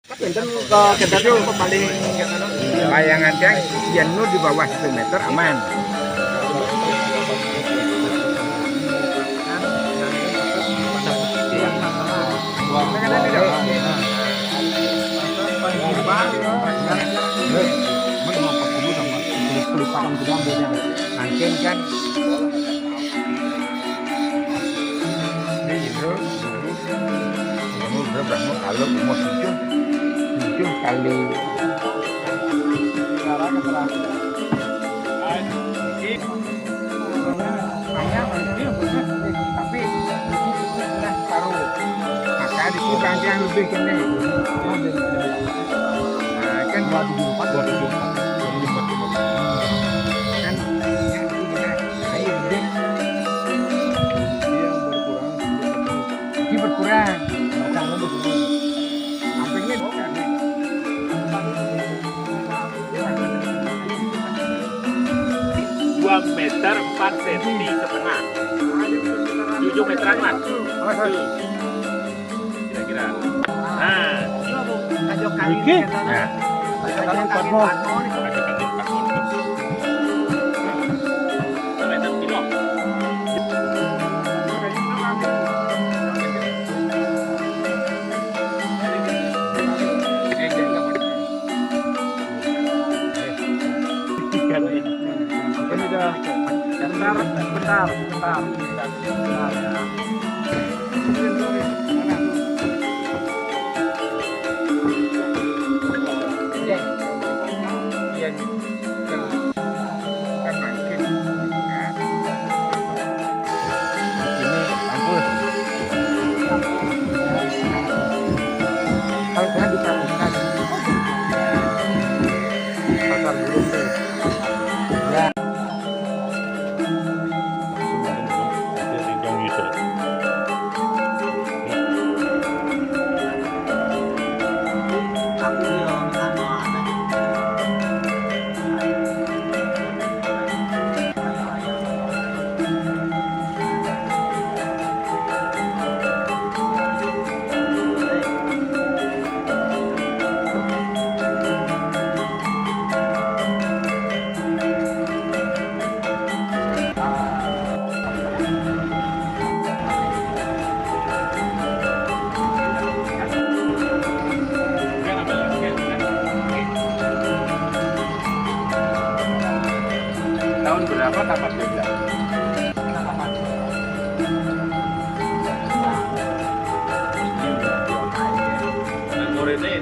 Enten ke kita tuh paling layangan yang jenuh di bawah 1 meter aman. Angin kan ini itu berapa kalau mau 7 kali tapi taruh maka dikurang yang lebih kene kan 24 kan berkurang sampingnya bukan 2 meter 4 cm setengah 7 meteran mas kira-kira nah ajo kali ya bentar ya. Tahun berapa dapat